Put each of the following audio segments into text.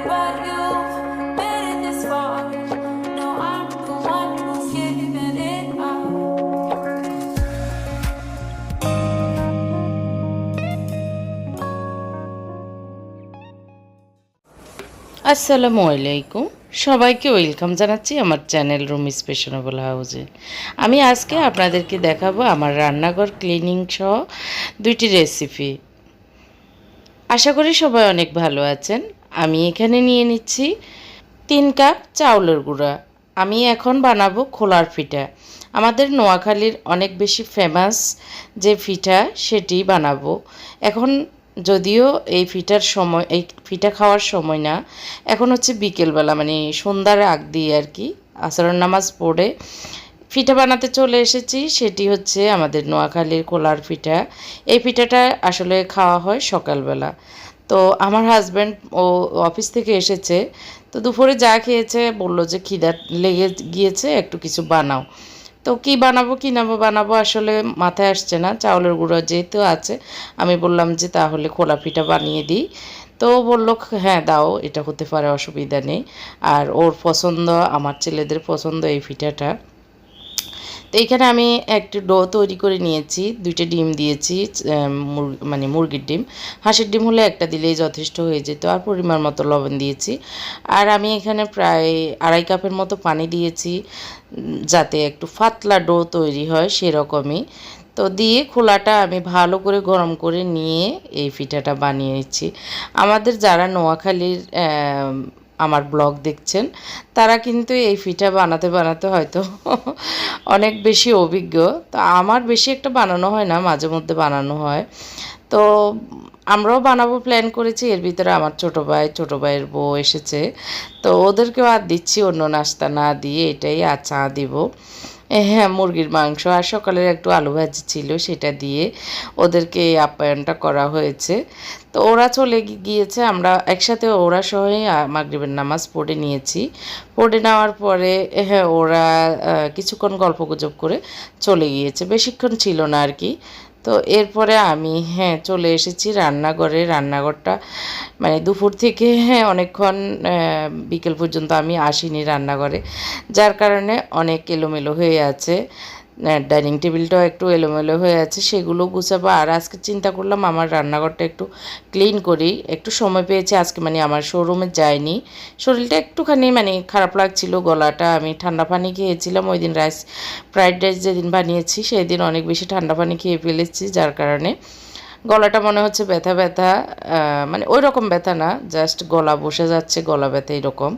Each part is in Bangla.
but you've made it this far. No, I'm the one who's giving it up. আসসালামু আলাইকুম, সবাইকে ওয়েলকাম জানাচ্ছি আমার চ্যানেল রুমিস ফ্যাশনেবল হাউসে। আমি আজকে আপনাদেরকে দেখাবো আমার রান্নাঘর ক্লিনিং সহ দুইটি রেসিপি। আশা করি সবাই অনেক ভালো আছেন। আমি এখানে নিয়ে নিচ্ছি 3 কাপ চাউলের গুঁড়া। আমি এখন বানাবো খোলার পিঠা। আমাদের নোয়াখালীর অনেক বেশি ফেমাস যে পিঠা সেটি বানাবো এখন। যদিও এই পিঠা খাওয়ার সময় না, এখন হচ্ছে বিকেলবেলা, মানে সন্ধ্যার আগ দিয়ে আর কি, আসরের নামাজ পড়ে পিঠা বানাতে চলে এসেছি। সেটি হচ্ছে আমাদের নোয়াখালীর খোলার পিঠা। এই পিঠাটা আসলে খাওয়া হয় সকালবেলা। তো আমার হাজব্যান্ড ও অফিস থেকে এসেছে, তো দুপুরে যা খেয়েছে বলল যে খিদা লেগে গিয়েছে, একটু কিছু বানাও। তো কী বানাবো আসলে মাথায় আসছে না। চাউলের গুঁড়ো যেহেতু আছে, আমি বললাম যে তাহলে খোলা পিঠা বানিয়ে দিই। তো বলল হ্যাঁ দাও, এটা হতে পারে, অসুবিধা নেই। আর ওর পছন্দ, আমার ছেলেদের পছন্দ এই পিঠাটা। তো এইখানে আমি একটু ডো তৈরি করে নিয়েছি, 2টা ডিম দিয়েছি, মানে মুরগির ডিম। হাঁসের ডিম হলে একটা দিলেই যথেষ্ট হয়ে যেত। আর পরিমাণ মতো লবণ দিয়েছি। আর আমি এখানে প্রায় 2.5 কাপের মতো পানি দিয়েছি, যাতে একটু পাতলা ডো তৈরি হয় সেরকমই। তো দিয়ে খোলাটা আমি ভালো করে গরম করে নিয়ে এই পিঠাটা বানিয়ে নিচ্ছি। আমাদের যারা নোয়াখালীর আমার ব্লগ দেখছেন, তারা কিন্তু এই পিঠা বানাতে বানাতে হয়তো অনেক বেশি অভিজ্ঞ। তো আমার বেশি একটা বানানো হয় না, মাঝে মধ্যে বানানো হয়। তো আমরাও বানাবো প্ল্যান করেছি। এর ভিতরে আমার ছোটো ভাইয়ের বউ এসেছে, তো ওদেরকেও আর দিচ্ছি অন্য নাস্তা না দিয়ে, এটাই আর চা দিব। হ্যাঁ, মুরগির মাংস আর সকালের একটু আলু ভাজি ছিল, সেটা দিয়ে ওদেরকে এই আপ্যায়নটা করা হয়েছে। তো ওরা চলে গিয়েছে, আমরা একসাথে ওরা সহই মাগরিবের নামাজ পড়ে নিয়েছি। পড়ে নেওয়ার পরে হ্যাঁ, ওরা কিছুক্ষণ গল্পগুজব করে চলে গিয়েছে, বেশিক্ষণ ছিল না আর কি। তো এরপরে আমি চলে এসেছি রান্নাঘরে। রান্নাঘরটা মানে দুপুর থেকে অনেকক্ষণ বিকেল পর্যন্ত আমি আসিনি রান্নাঘরে, যার কারণে অনেক এলোমেলো হয়ে আছে। ডাইনিং টেবিলটাও একটু এলোমেলো হয়ে আছে, সেগুলো গুছাবো। আর আজকে চিন্তা করলাম আমার রান্নাঘরটা একটু ক্লিন করি। একটু সময় পেয়েছি আজকে, মানে আমার শোরুমে যাইনি। শরীরটা একটুখানি মানে খারাপ লাগছিল, গলাটা। আমি ঠান্ডা পানি খেয়েছিলাম ওই দিন, ফ্রাইড রাইস যেদিন বানিয়েছি সেই দিন অনেক বেশি ঠান্ডা পানি খেয়ে ফেলেছি, যার কারণে গলাটা মনে হচ্ছে ব্যথা ব্যথা। মানে ওই রকম ব্যথা না, জাস্ট গলা বসে যাচ্ছে, গলা ব্যথা এরকম।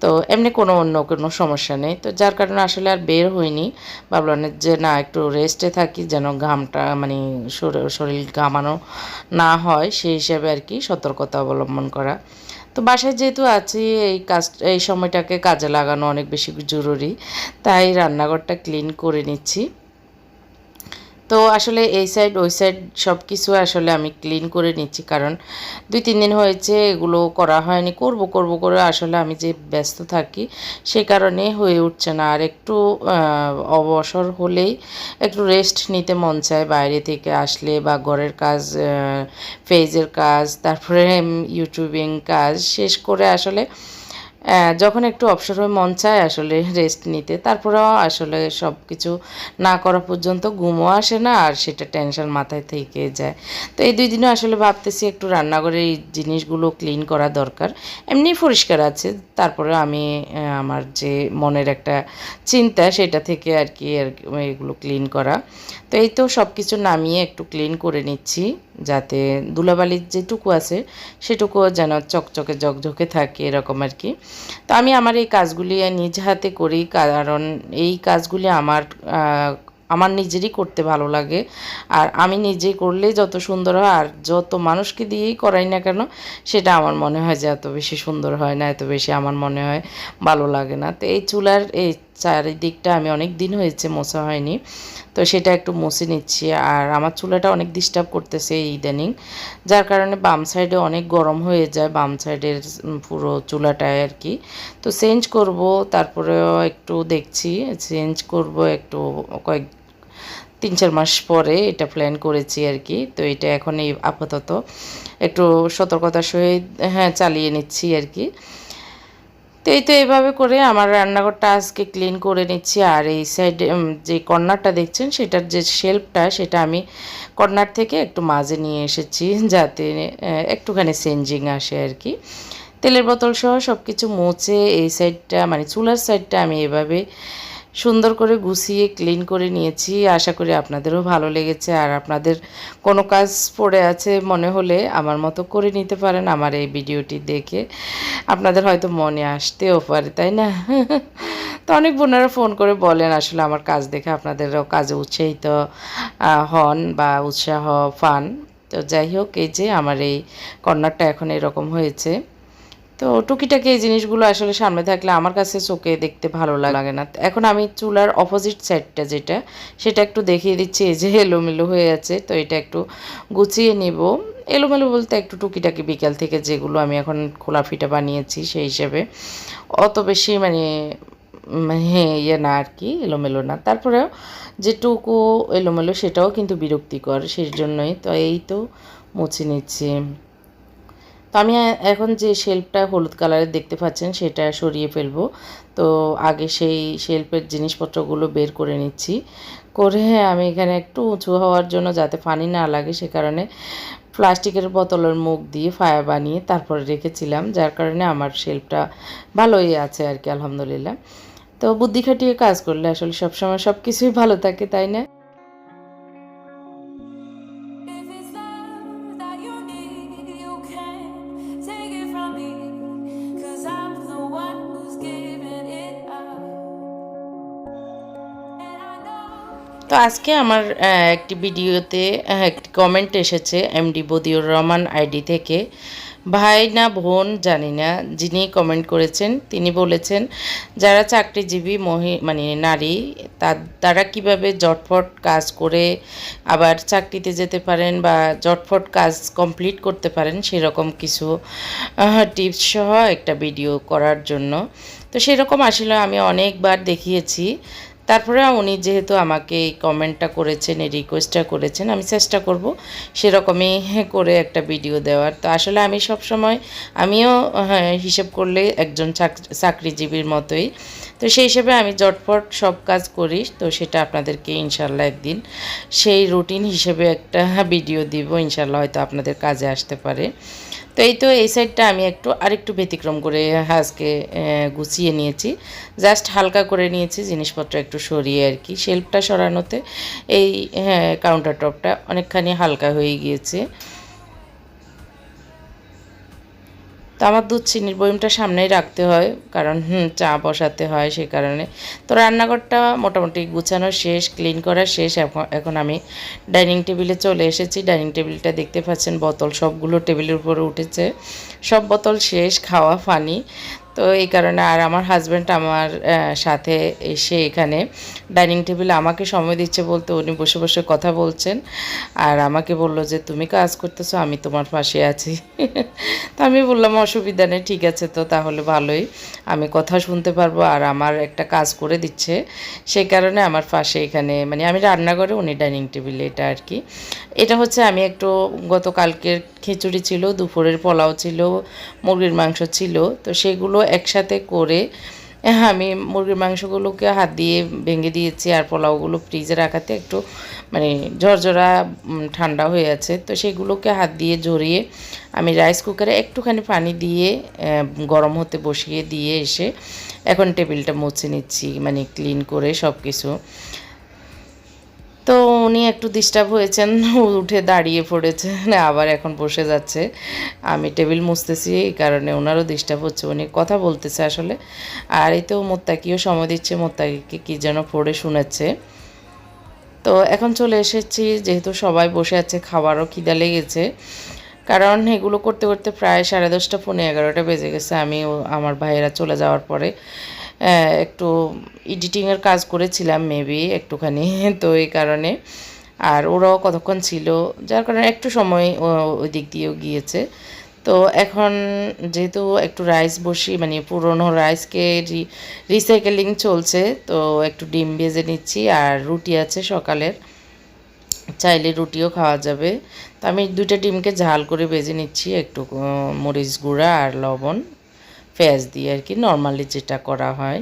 তো এমনি অন্য কোনো সমস্যা নেই। তো যার কারণে আসলে আর বের হইনি। ভাবলাম যে না, একটু রেস্টে থাকি, যেন ঘামটা মানে শরীর ঘামানো না হয়, সেই হিসাবে আর কি সতর্কতা অবলম্বন করা। তো বাসায় যেহেতু আছি, এই সময়টাকে কাজে লাগানো অনেক বেশি জরুরি, তাই রান্নাঘরটা ক্লিন করে নিচ্ছি। তো আসলে এই সাইড ওই সাইড সব কিছু আসলে আমি ক্লিন করে নিচ্ছি, কারণ 2-3 দিন হয়েছে এগুলো করা হয়নি। করব করে আসলে আমি যে ব্যস্ত থাকি, সে কারণে হয়ে উঠছে না। আর একটু অবসর হলেই একটু রেস্ট নিতে মন চায়, বাইরে থেকে আসলে বা ঘরের কাজ, পেজের কাজ, তারপরে ইউটিউবিং কাজ শেষ করে আসলে যখন একটু অবসর হয়ে মন চায় আসলে রেস্ট নিতে। তারপরেও আসলে সব কিছু না করা পর্যন্ত ঘুমও আসে না, আর সেটা টেনশন মাথায় থেকে যায়। তো এই 2 দিনও আসলে ভাবতেছি একটু রান্নাঘরের এই জিনিসগুলো ক্লিন করা দরকার। এমনি পরিষ্কার আছে, তারপরে আমি আমার যে মনের একটা চিন্তা, সেটা থেকে আর কি এগুলো ক্লিন করা। তো এই তো সব কিছু নামিয়ে একটু ক্লিন করে নিচ্ছি, যাতে ধুলাবালির যেটুকু আছে সেটুকুও যেন চকচকে ঝকঝকে থাকে, এরকম আর কি। তো আমি আমার এই কাজগুলি নিজ হাতে করি, কারণ এই কাজগুলি আমার নিজেরই করতে ভালো লাগে। আর আমি নিজেই করলেই যত সুন্দর হয়, আর যত মানুষকে দিয়েই করাই না কেন, সেটা আমার মনে হয় যে এত বেশি সুন্দর হয় না, এত বেশি আমার মনে হয় ভালো লাগে না। তো এই চুলার এই চারিদিকটা আমি অনেক দিন হয়েছে মোছা হয়নি, তো সেটা একটু মুছে নিচ্ছি। আর আমার চুলাটা অনেক ডিস্টার্ব করতেছে ইদানিং, যার কারণে বাম সাইডে অনেক গরম হয়ে যায়, বাম সাইডের পুরো চুলাটায় আর কি। তো চেঞ্জ করব, তারপরেও একটু দেখছি চেঞ্জ করব একটু 3-4 মাস পরে এটা প্ল্যান করেছি আর কি। তো এটা এখন এই আপাতত একটু সতর্কতার সহিত চালিয়ে নিচ্ছি আর কি। তো এই তো এভাবে করে আমার রান্নাঘরটা আজকে ক্লিন করে নিচ্ছি। আর এই সাইডে যে কর্নারটা দেখছেন সেটার যে শেলফটা সেটা আমি কর্নার থেকে একটু মাঝে নিয়ে এসেছি যাতে একটুখানি চেঞ্জিং আসে আর কি। তেলের বোতল সহ সব কিছু মুছে এই সাইডটা মানে চুলার সাইডটা আমি এভাবে সুন্দর করে গুছিয়ে ক্লিন করে নিয়েছি। আশা করি আপনাদেরও ভালো লেগেছে। আর আপনাদের কোনো কাজ পড়ে আছে মনে হলে আমার মতো করে নিতে পারেন আমার এই ভিডিওটি দেখে। আপনাদের হয়তো মনে আসতেও পারে, তাই না? তো অনেক বোনেরা ফোন করে বলেন আসলে আমার কাজ দেখে আপনাদেরও কাজে উৎসাহিত হন বা উৎসাহ পান। তো যাই হোক, এই যে আমার এই কর্নারটা এখন এরকম হয়েছে। তো টুকিটাকি এই জিনিসগুলো আসলে সামনে থাকলে আমার কাছে চোখে দেখতে ভালো লাগে না। এখন আমি চুলার অপোজিট সাইডটা যেটা সেটা একটু দেখিয়ে দিচ্ছি। এই যে এলোমেলো হয়ে আছে, তো এটা একটু গুছিয়ে নিব। এলোমেলো বলতে একটু টুকিটাকি বিকাল থেকে যেগুলো আমি এখন খোলাফিটা বানিয়েছি সেই হিসেবে অত বেশি মানে ইয়ে না আর কি, এলোমেলো না। তারপরেও যেটুকু এলোমেলো সেটাও কিন্তু বিরক্তিকর, সেই জন্যই তো এই তো মুছে নিচ্ছি। তো আমি এখন যে শেলফটা হলুদ কালারের দেখতে পাচ্ছেন সেটা সরিয়ে ফেলবো। তো আগে সেই শেলফের জিনিসপত্রগুলো বের করে নিচ্ছি। করে আমি এখানে একটু উঁচু হওয়ার জন্য যাতে পানি না লাগে সে কারণে প্লাস্টিকের বোতলের মুখ দিয়ে ফায়া বানিয়ে তারপরে রেখেছিলাম, যার কারণে আমার শেলফটা ভালোই আছে আর কি, আলহামদুলিল্লাহ। তো বুদ্ধি খাটিয়ে কাজ করলে আসলে সবসময় সব কিছুই ভালো থাকে, তাই না? If it's love that you need, you can't take it from me. 'Cause I'm the one who's giving it up. And I know. তো আজকে আমার একটি ভিডিওতে একটি কমেন্ট এসেছে এমডি বদিউর রহমান আইডি থেকে। ভাই না বোন জানি না, যিনি কমেন্ট করেছেন তিনি বলেছেন যারা চাকরিজীবী মানে নারী তারা কিভাবে জটফট কাজ করে আবার চাকরিতে যেতে পারেন বা জটফট কাজ কমপ্লিট করতে পারেন সেরকম কিছু টিপস সহ একটা ভিডিও করার জন্য। তো সেরকম আসলে আমি অনেকবার দেখিয়েছি। তারপরে উনি যেহেতু আমাকে এই কমেন্টটা করেছেন, এই রিকোয়েস্টটা করেছেন, আমি চেষ্টা করব সেরকমই করে একটা ভিডিও দেওয়ার। তো আসলে আমি সবসময় আমিও হিসেব করলে একজন চাকরিজীবীর মতোই। তো সেই হিসেবে আমি জটপট সব কাজ করি। তো সেটা আপনাদেরকে ইনশাল্লাহ একদিন সেই রুটিন হিসেবে একটা ভিডিও দিব, ইনশাল্লাহ হয়তো আপনাদের কাজে আসতে পারে। তো এই তো এই সাইডটা আমি আরেকটু ব্যতিক্রম করে আজকে গুছিয়ে নিয়েছি, জাস্ট হালকা করে নিয়েছি জিনিসপত্র একটু সরিয়ে আর কি। শেলফটা সরানোতে এই কাউন্টার টপটা অনেকখানি হালকা হয়ে গিয়েছে। তো আমার দুধ চিনির বয়মটা সামনেই রাখতে হয় কারণ চা বসাতে হয়, সেই কারণে। তো রান্নাঘরটা মোটামুটি গুছানো শেষ, ক্লিন করা শেষ। এখন আমি ডাইনিং টেবিলে চলে এসেছি। ডাইনিং টেবিলটা দেখতে পাচ্ছেন বোতল সবগুলো টেবিলের উপরে উঠেছে, সব বোতল শেষ, খাওয়া পানি। তো এই কারণে আর আমার হাজব্যান্ড আমার সাথে এসে এখানে ডাইনিং টেবিলে আমাকে সময় দিচ্ছে বলতে উনি বসে বসে কথা বলছেন আর আমাকে বলল যে তুমি কাজ করতেছো, আমি তোমার পাশে আছি। তো আমি বললাম অসুবিধা নেই, ঠিক আছে, তো তাহলে ভালোই, আমি কথা শুনতে পারবো আর আমার একটা কাজ করে দিচ্ছে, সেই কারণে আমার পাশে এখানে মানে আমি রান্নাঘরে উনি ডাইনিং টেবিলে, এটা আর কি। এটা হচ্ছে আমি একটু গতকালকের খিচুড়ি ছিল, দুপুরের পোলাও ছিল, মুরগির মাংস ছিল, তো সেগুলো একসাথে করে আমি মুরগির মাংসগুলোকে হাত দিয়ে ভেঙে দিয়েছি আর পোলাওগুলো ফ্রিজে রাখাতে একটু মানে ঝরঝরা ঠান্ডা হয়ে আছে, তো সেগুলোকে হাত দিয়ে ঝরিয়ে আমি রাইস কুকারে একটুখানি পানি দিয়ে গরম হতে বসিয়ে দিয়ে এসে এখন টেবিলটা মুছে নিচ্ছি, মানে ক্লিন করে সব কিছু। তো উনি একটু ডিস্টার্ব হয়েছেন, উঠে দাঁড়িয়ে পড়েছেন, আবার এখন বসে যাচ্ছে। আমি টেবিল মুছতেছি এই কারণে ওনারও ডিস্টার্ব হচ্ছে, উনি কথা বলতেছে আসলে। আর এই তো মোত্তাকিও সময় দিচ্ছে, মোত্তাকিকে কী যেন পড়ে শুনেছে। তো এখন চলে এসেছি, যেহেতু সবাই বসে আছে, খাবারও খিদা লেগেছে, কারণ এগুলো করতে করতে প্রায় 10:30 পৌনে 11টা বেজে গেছে। আমি আমার ভাইয়েরা চলে যাওয়ার পরে একটু এডিটিংয়ের কাজ করেছিলাম মেবি একটুখানি, তো এই কারণে। আর ওরাও কতক্ষণ ছিল, যার কারণে একটু সময় ওই দিক দিয়েও গিয়েছে। তো এখন যেহেতু একটু রাইস বসি মানে পুরনো রাইসকে রিসাইকেলিং চলছে, তো একটু ডিম ভেজে নিচ্ছি আর রুটি আছে সকালের। চাইলে রুটিও খাওয়া যাবে। তো আমি 2টা ডিমকে ঝাল করে ভেজে নিচ্ছি, একটু মরিচ গুঁড়া আর লবণ পেঁয়াজ দিয়ে আর কি, নর্মালি যেটা করা হয়।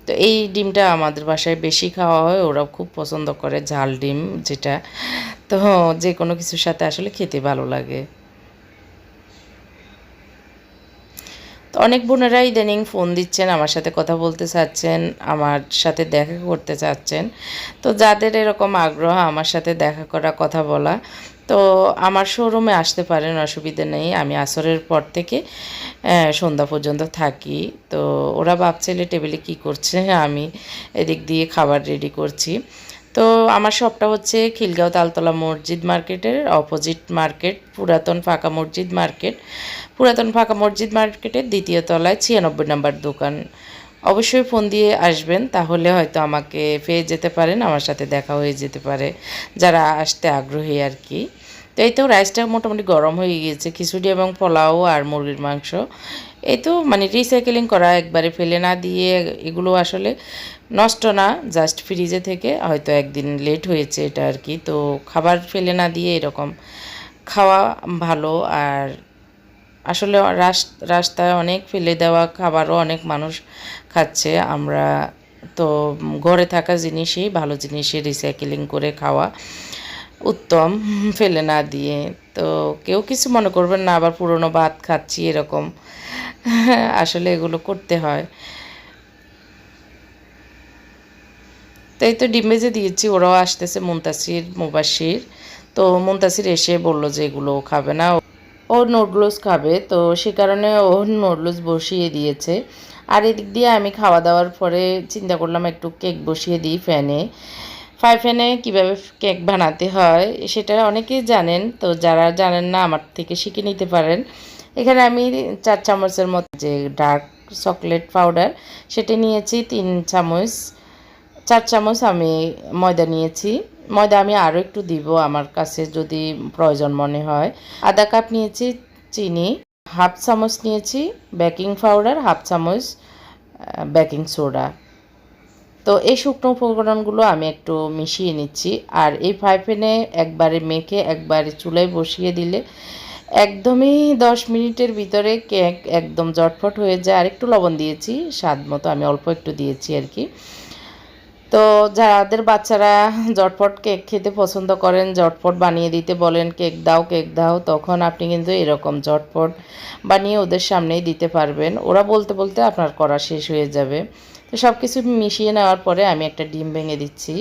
তো এই ডিমটা আমাদের বাসায় বেশি খাওয়া হয়, ওরাও খুব পছন্দ করে ঝাল ডিম যেটা। তো যে কোনো কিছুর সাথে আসলে খেতে ভালো লাগে। তো অনেক বোনেরা ইদানিং ফোন দিচ্ছেন, আমার সাথে কথা বলতে চাচ্ছেন, আমার সাথে দেখা করতে চাচ্ছেন। তো যাদের এরকম আগ্রহ আমার সাথে দেখা করা, কথা বলা, তো আমার শোরুমে আসতে পারেন, অসুবিধা নেই। আমি আসরের পর থেকে সন্ধ্যা পর্যন্ত থাকি। তো ওরা ভাবছিল টেবিলে কী করছে, আমি এদিক দিয়ে খাবার রেডি করছি। তো আমার শপটা হচ্ছে খিলগাঁও তালতলা মসজিদ মার্কেটের অপোজিট মার্কেট, পুরাতন ফাঁকা মসজিদ মার্কেট। পুরাতন ফাঁকা মসজিদ মার্কেটের 2য় তলায় 96 নম্বর দোকান। অবশ্যই ফোন দিয়ে আসবেন, তাহলে হয়তো আমাকে পেয়ে যেতে পারেন, আমার সাথে দেখা হয়ে যেতে পারে, যারা আসতে আগ্রহী আর কি। তো এই তো রাইসটা মোটামুটি গরম হয়ে গিয়েছে, খিচুড়ি এবং পোলাও আর মুরগির মাংস। এই তো মানে রিসাইকেলিং করা, একবারে ফেলে না দিয়ে, এগুলো আসলে নষ্ট না, জাস্ট ফ্রিজে থেকে হয়তো একদিন লেট হয়েছে এটা আর কি। তো খাবার ফেলে না দিয়ে এরকম খাওয়া ভালো। আর আসলে রাস্তায় অনেক ফেলে দেওয়া খাবারও অনেক মানুষ খাচ্ছে। আমরা তো ঘরে থাকা জিনিসই, ভালো জিনিসই রিসাইকেলিং করে খাওয়া উত্তম, ফেলে না দিয়ে। তো কেউ কিছু মনে করবেন না, আবার পুরনো ভাত খাচ্ছি এরকম। আসলে এগুলো করতে হয়। তো এই তো ডিম ভেজে দিয়েছি, ওরাও আসতেছে, মুনতাসির, মুবাশির। তো মুনতাসির এসে বলল যে এগুলো খাবে না, ও নুডলস খাবে। তো সে কারণে ও নুডলস বসিয়ে দিয়েছে। আর এদিক দিয়ে আমি খাওয়া দাওয়ার পরে চিন্তা করলাম একটু কেক বসিয়ে দিই ফ্যানে। ফ্যানে কীভাবে কেক বানাতে হয় সেটা অনেকেই জানেন, তো যারা জানেন না আমার থেকে শিখে নিতে পারেন। এখানে আমি 4 চামচের মতো যে ডার্ক চকলেট পাউডার সেটা নিয়েছি, 3 চামচ, 4 চামচ আমি ময়দা নিয়েছি। ময়দা আমি আরও একটু দিব আমার কাছে যদি প্রয়োজন মনে হয়। আধা কাপ নিয়েছি চিনি, হাফ চামচ নিয়েছি বেকিং পাউডার, হাফ চামচ বেকিং সোডা। তো এই শুকনো উপকরণগুলো আমি একটু মিশিয়ে নিচ্ছি। আর এই ফ্রাই প্যানে একবারে মেখে একবারে চুলায় বসিয়ে দিলে একদমই 10 মিনিটের ভিতরে কেক একদম জটফট হয়ে যায়। আর একটু লবণ দিয়েছি স্বাদ মতো, আমি অল্প একটু দিয়েছি আর কি। তো যাদের বাচ্চারা জটপট কেক খেতে পছন্দ করেন, জটপট বানিয়ে দিতে বলেন, কেক দাও, তখন আপনি কিন্তু এরকম জটপট বানিয়ে ওদের সামনেই দিতে পারবেন। ওরা বলতে বলতে আপনার করা শেষ হয়ে যাবে। তো সব কিছু মিশিয়ে নেওয়ার পরে আমি একটা ডিম ভেঙে দিচ্ছি,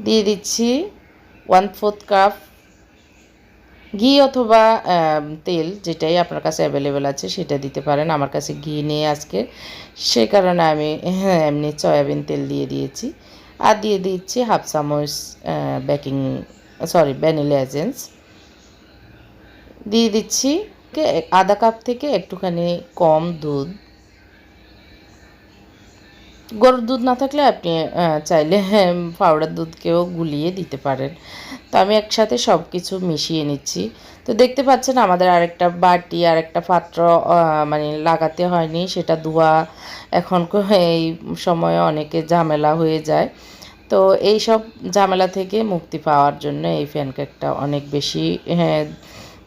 দিয়ে দিচ্ছি 1/4 কাপ ঘি অথবা তেল, যেটাই আপনার কাছে অ্যাভেলেবেল আছে সেটা দিতে পারেন। আমার কাছে ঘি নেই আজকে, সে কারণে আমি এমনি সয়াবিন তেল দিয়ে দিয়েছি। আর দিয়ে দিচ্ছি হাফ চামচ ভ্যানিলা এসেন্স দিয়ে দিচ্ছি। আধা কাপ থেকে একটুখানি কম দুধ। গরুর দুধ না থাকলে আপনি চাইলে পাউডার দুধকেও গুলিয়ে দিতে পারেন। তো আমি একসাথে সব কিছু মিশিয়ে নিচ্ছি। তো দেখতে পাচ্ছেন আমাদের আরেকটা বাটি, আরেকটা পাত্র মানে লাগাতে হয়নি, সেটা ধোয়া এখন এই সময়ে অনেকে ঝামেলা হয়ে যায়। তো এই সব ঝামেলা থেকে মুক্তি পাওয়ার জন্য এই প্যানকেকটা অনেক বেশি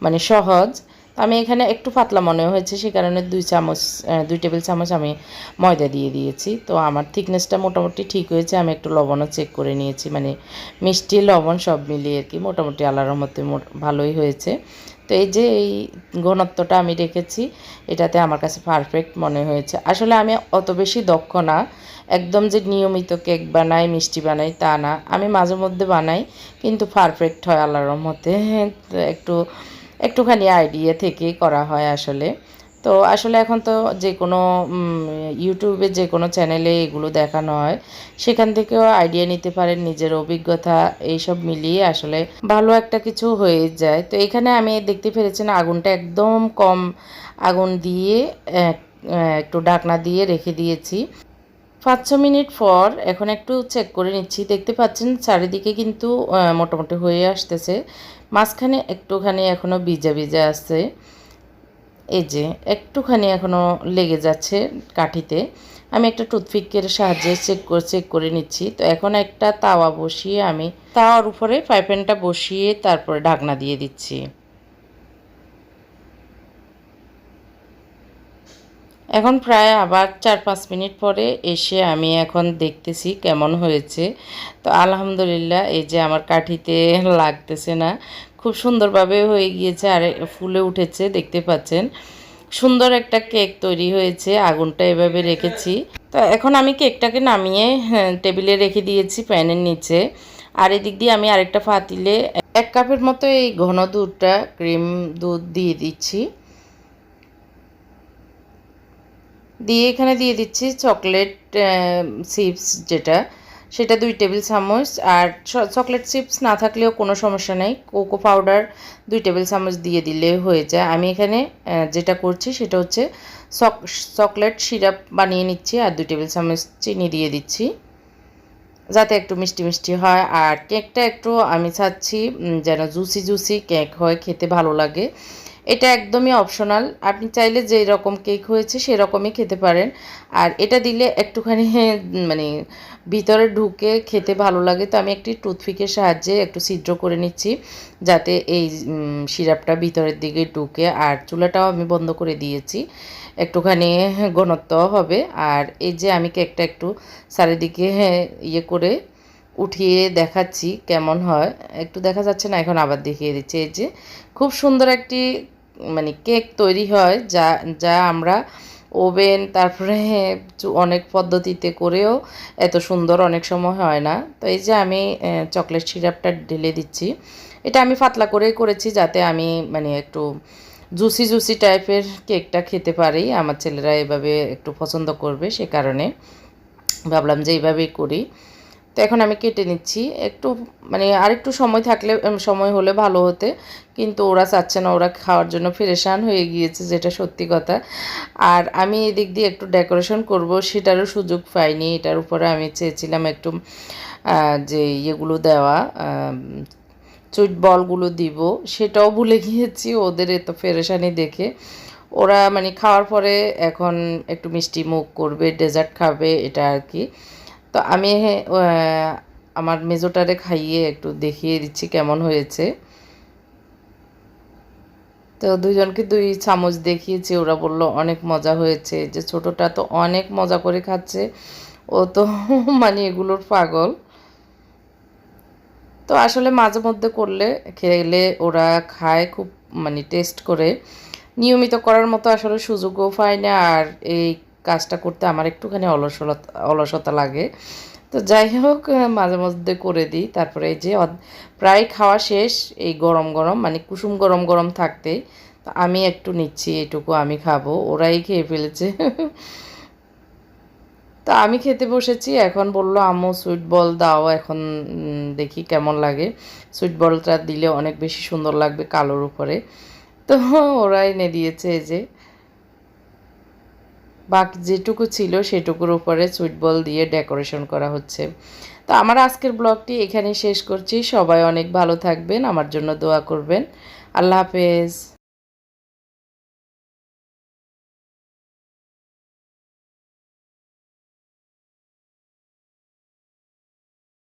মানে সহজ। আমি এখানে একটু পাতলা মনে হয়েছে, সে কারণে 2 টেবিল চামচ আমি ময়দা দিয়ে দিয়েছি। তো আমার থিকনেসটা মোটামুটি ঠিক হয়েছে। আমি একটু লবণও চেক করে নিয়েছি, মানে মিষ্টি লবণ সব মিলিয়ে আর কি, মোটামুটি আল্লাহর মধ্যে ভালোই হয়েছে। তো এই যে এই ঘনত্বটা আমি রেখেছি, এটাতে আমার কাছে পারফেক্ট মনে হয়েছে। আসলে আমি অত বেশি দক্ষ না, একদম যে নিয়মিত কেক বানাই, মিষ্টি বানাই তা না। আমি মাঝে মধ্যে বানাই, কিন্তু পারফেক্ট হয় আল্লাহর রহমতে। একটুখানি আইডিয়া থেকেই করা হয় আসলে। তো আসলে এখন তো যে কোনো ইউটিউবে যে কোনো চ্যানেলে এগুলো দেখানো হয়, সেখান থেকেও আইডিয়া নিতে পারেন, নিজের অভিজ্ঞতা এইসব মিলিয়ে আসলে ভালো একটা কিছু হয়ে যায়। তো এখানে আমি দেখতে পেরেছেন আগুনটা একদম কম আগুন দিয়ে একটু ঢাকনা দিয়ে রেখে দিয়েছি। 5-6 মিনিট পর এখন একটু চেক করে নিচ্ছি, দেখতে পাচ্ছেন চারিদিকে কিন্তু মোটামুটি হয়ে আসতেছে, মাঝখানে একটুখানি এখনও ভিজা ভিজা আছে। এই যে একটুখানি এখনও লেগে যাচ্ছে কাঠিতে। আমি একটা টুথপিকের সাহায্যে চেক করে নিচ্ছি। তো এখন একটা তাওয়া বসিয়ে আমি তাওয়ার উপরে ফ্রাই প্যানটা বসিয়ে তারপরে ঢাকনা দিয়ে দিচ্ছি। এখন প্রায় আবার 4-5 মিনিট পরে এসে আমি এখন দেখতেছি কেমন হয়েছে। তো আলহামদুলিল্লাহ, এই যে আমার কাঠিতে লাগতেছে না, খুব সুন্দরভাবে হয়ে গিয়েছে আর ফুলে উঠেছে, দেখতে পাচ্ছেন। সুন্দর একটা কেক তৈরি হয়েছে, আগুনটা এভাবে রেখেছি। তো এখন আমি কেকটাকে নামিয়ে টেবিলে রেখে দিয়েছি প্যানের নিচে। আর এদিক দিয়ে আমি আরেকটা পাতিলে 1 কাপের মতো এই ঘন দুধটা ক্রিম দুধ দিয়ে দিচ্ছি। দিয়ে এখানে দিয়ে দিচ্ছি চকলেট চিপস, সেটা 2 টেবিল চামচ। আর চকলেট চিপস না থাকলেও কোনো সমস্যা নেই, কোকো পাউডার 2 টেবিল চামচ দিয়ে দিলে হয়ে যায়। আমি এখানে যেটা করছি সেটা হচ্ছে চকলেট সিরাপ বানিয়ে নিচ্ছি আর 2 টেবিল চামচ চিনি দিয়ে দিচ্ছি, যাতে একটু মিষ্টি মিষ্টি হয়। আর কেকটা একটু আমি চাচ্ছি যেন জুসি কেক হয়, খেতে ভালো লাগে। এটা একদমই অপশনাল, আপনি চাইলে যেই রকম কেক হয়েছে সেরকমই খেতে পারেন। আর এটা দিলে একটুখানি মানে ভিতরে ঢুকে খেতে ভালো লাগে। তো আমি একটি টুথপিকের সাহায্যে একটু ছিদ্র করে নিচ্ছি, যাতে এই সিরাপটা ভিতরের দিকে ঢুকে। আর চুলাটাও আমি বন্ধ করে দিয়েছি, একটুখানি ঘনত্ব হবে। আর এই যে আমি কেকটা একটু চারিদিকে ইয়ে করে উঠিয়ে দেখাচ্ছি কেমন হয়। একটু দেখা যাচ্ছে না, এখন আবার দেখিয়ে দিচ্ছি। এই যে খুব সুন্দর একটি মানে কেক তৈরি হয়, যা যা আমরা ওভেন তারপরে অনেক পদ্ধতিতে করেও এত সুন্দর অনেক সময় হয় না। তো এই যে আমি চকলেট সিরাপটা ঢেলে দিচ্ছি। এটা আমি পাতলা করেই করেছি, যাতে আমি মানে একটু জুসি টাইপের কেকটা খেতে পারি। আমার ছেলেরা এভাবে একটু পছন্দ করবে, সে কারণে ভাবলাম যে এইভাবেই করি। তো এখন আমি কেটে নিচ্ছি। একটু মানে আরেকটু সময় থাকলে, সময় হলে ভালো হতে, কিন্তু ওরা চাচ্ছে না, ওরা খাওয়ার জন্য পেরেশান হয়ে গিয়েছে, যেটা সত্যি কথা। আর আমি এদিক দিয়ে একটু ডেকোরেশন করব, সেটারও সুযোগ পাইনি। এটার উপরে আমি চেয়েছিলাম একটু যে ইয়েগুলো দেওয়া, সুইট বলগুলো দিব, সেটাও ভুলে গিয়েছি ওদের এত পেরেশানি দেখে। ওরা মানে খাওয়ার পরে এখন একটু মিষ্টি মুখ করবে, ডেজার্ট খাবে, এটা আর কি। তো আমি আমার মেজোটারে খাইয়ে একটু দেখিয়ে দিচ্ছি কেমন হয়েছে। তো দুজনকে 2 চামচ দেখিয়েছি, ওরা বলল অনেক মজা হয়েছে। যে ছোটোটা তো অনেক মজা করে খাচ্ছে, ও তো মানে এগুলোর পাগল। তো আসলে মাঝে মধ্যে করলে খেলে ওরা খায় খুব, মানে টেস্ট করে। নিয়মিত করার মতো আসলে সুযোগও পাই না, আর এই কাজটা করতে আমার একটুখানি অলসতা লাগে। তো যাই হোক, মাঝে মধ্যে করে দিই। তারপরে এই যে প্রায় খাওয়া শেষ, এই গরম গরম মানে কুসুম গরম গরম থাকতেই তো আমি একটু নিচ্ছি, এটুকু আমি খাবো, ওরাই খেয়ে ফেলেছে। তো আমি খেতে বসেছি। এখন বলল আম্মু সুইট বল দাও, এখন দেখি কেমন লাগে। সুইট বলটা দিলে অনেক বেশি সুন্দর লাগবে কালোর উপরে। তো ওরা এনে দিয়েছে। এই যে বাকি যেটুকু ছিল সেটুকুর উপরে সুইট বল দিয়ে ডেকোরেশন করা হচ্ছে। তো আমার আজকের ব্লগটি এখানেই শেষ করছি। সবাই অনেক ভালো থাকবেন, আমার জন্য দোয়া করবেন। আল্লাহ হাফেজ।